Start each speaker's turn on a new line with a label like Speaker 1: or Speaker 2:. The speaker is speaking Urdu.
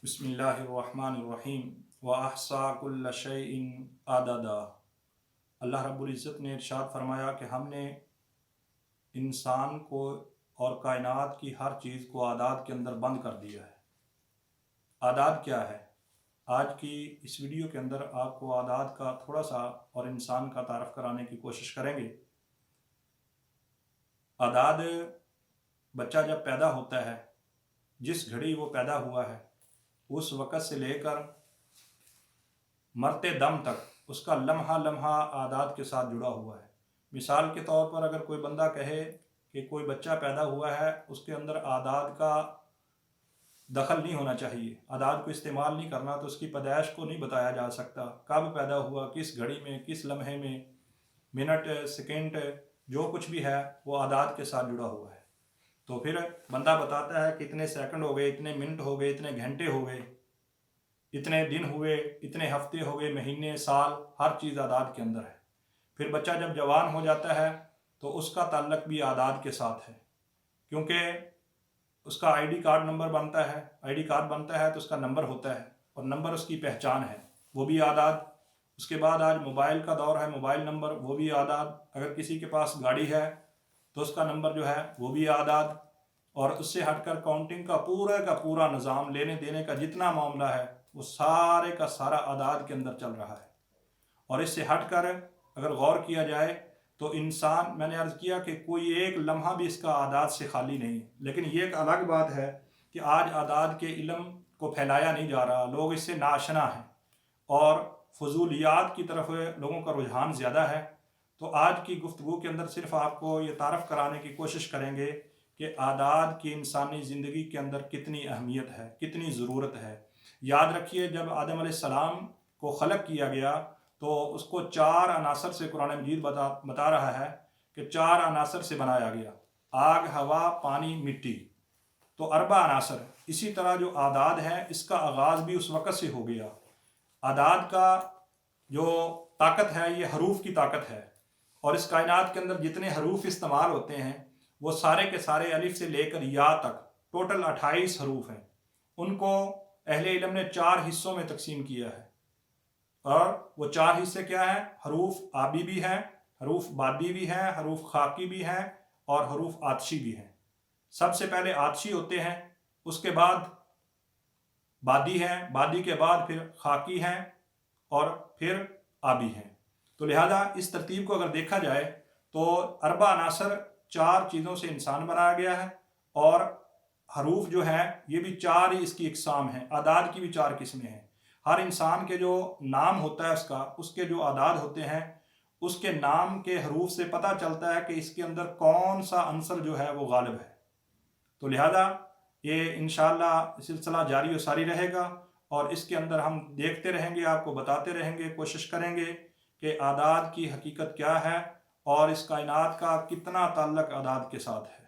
Speaker 1: بسم اللہ الرحمن الرحیم وَأَحْصَىٰ كُلَّ شَيْءٍ عَدَدًا۔ اللہ رب العزت نے ارشاد فرمایا کہ ہم نے انسان کو اور کائنات کی ہر چیز کو اعداد کے اندر بند کر دیا ہے۔ اعداد کیا ہے؟ آج کی اس ویڈیو کے اندر آپ کو اعداد کا تھوڑا سا اور انسان کا تعارف کرانے کی کوشش کریں گے۔ اعداد بچہ جب پیدا ہوتا ہے، جس گھڑی وہ پیدا ہوا ہے اس وقت سے لے کر مرتے دم تک اس کا لمحہ لمحہ اعداد کے ساتھ جڑا ہوا ہے۔ مثال کے طور پر اگر کوئی بندہ کہے کہ کوئی بچہ پیدا ہوا ہے، اس کے اندر اعداد کا دخل نہیں ہونا چاہیے، اعداد کو استعمال نہیں کرنا، تو اس کی پیدائش کو نہیں بتایا جا سکتا، کب پیدا ہوا، کس گھڑی میں، کس لمحے میں، منٹ، سیکنڈ، جو کچھ بھی ہے وہ اعداد کے ساتھ جڑا ہوا ہے۔ تو پھر بندہ بتاتا ہے کہ اتنے سیکنڈ ہو گئے، اتنے منٹ ہو گئے، اتنے گھنٹے ہو گئے، اتنے دن ہوئے، اتنے ہفتے ہو گئے، مہینے، سال، ہر چیز اعداد کے اندر ہے۔ پھر بچہ جب جوان ہو جاتا ہے تو اس کا تعلق بھی اعداد کے ساتھ ہے، کیونکہ اس کا آئی ڈی کارڈ نمبر بنتا ہے، آئی ڈی کارڈ بنتا ہے تو اس کا نمبر ہوتا ہے، اور نمبر اس کی پہچان ہے، وہ بھی اعداد۔ اس کے بعد آج موبائل کا دور ہے، موبائل نمبر، وہ بھی اعداد۔ اگر کسی کے پاس گاڑی ہے تو اس کا نمبر جو ہے وہ بھی اعداد۔ اور اس سے ہٹ کر کاؤنٹنگ کا پورا نظام، لینے دینے کا جتنا معاملہ ہے وہ سارے کا سارا اعداد کے اندر چل رہا ہے۔ اور اس سے ہٹ کر اگر غور کیا جائے تو انسان، میں نے عرض کیا کہ کوئی ایک لمحہ بھی اس کا اعداد سے خالی نہیں، لیکن یہ ایک الگ بات ہے کہ آج اعداد کے علم کو پھیلایا نہیں جا رہا، لوگ اس سے ناآشنا ہیں اور فضولیات کی طرف لوگوں کا رجحان زیادہ ہے۔ تو آج کی گفتگو کے اندر صرف آپ کو یہ تعارف کرانے کی کوشش کریں گے کہ اعداد کی انسانی زندگی کے اندر کتنی اہمیت ہے، کتنی ضرورت ہے۔ یاد رکھیے، جب آدم علیہ السلام کو خلق کیا گیا تو اس کو 4 عناصر سے قرآن مجید بتا رہا ہے کہ 4 عناصر سے بنایا گیا: آگ، ہوا، پانی، مٹی۔ تو 4 عناصر۔ اسی طرح جو اعداد ہے اس کا آغاز بھی اس وقت سے ہو گیا۔ اعداد کا جو طاقت ہے یہ حروف کی طاقت ہے، اور اس کائنات کے اندر جتنے حروف استعمال ہوتے ہیں وہ سارے کے سارے الف سے لے کر یا تک ٹوٹل 28 حروف ہیں۔ ان کو اہل علم نے 4 حصوں میں تقسیم کیا ہے، اور وہ 4 حصے کیا ہیں؟ حروف آبی بھی ہیں، حروف بادی بھی ہیں، حروف خاکی بھی ہیں، اور حروف آتشی بھی ہیں۔ سب سے پہلے آتشی ہوتے ہیں، اس کے بعد بادی ہیں، بادی کے بعد پھر خاکی ہیں، اور پھر آبی ہیں۔ تو لہذا اس ترتیب کو اگر دیکھا جائے تو 4 عناصر، 4 چیزوں سے انسان بنایا گیا ہے، اور حروف جو ہیں یہ بھی 4 ہی اس کی اقسام ہیں۔ اعداد کی بھی 4 قسمیں ہیں۔ ہر انسان کے جو نام ہوتا ہے اس کے جو اعداد ہوتے ہیں، اس کے نام کے حروف سے پتہ چلتا ہے کہ اس کے اندر کون سا عنصر جو ہے وہ غالب ہے۔ تو لہذا یہ انشاءاللہ سلسلہ جاری و ساری رہے گا، اور اس کے اندر ہم دیکھتے رہیں گے، آپ کو بتاتے رہیں گے، کوشش کریں گے کہ اعداد کی حقیقت کیا ہے اور اس کائنات کا کتنا تعلق اعداد کے ساتھ ہے۔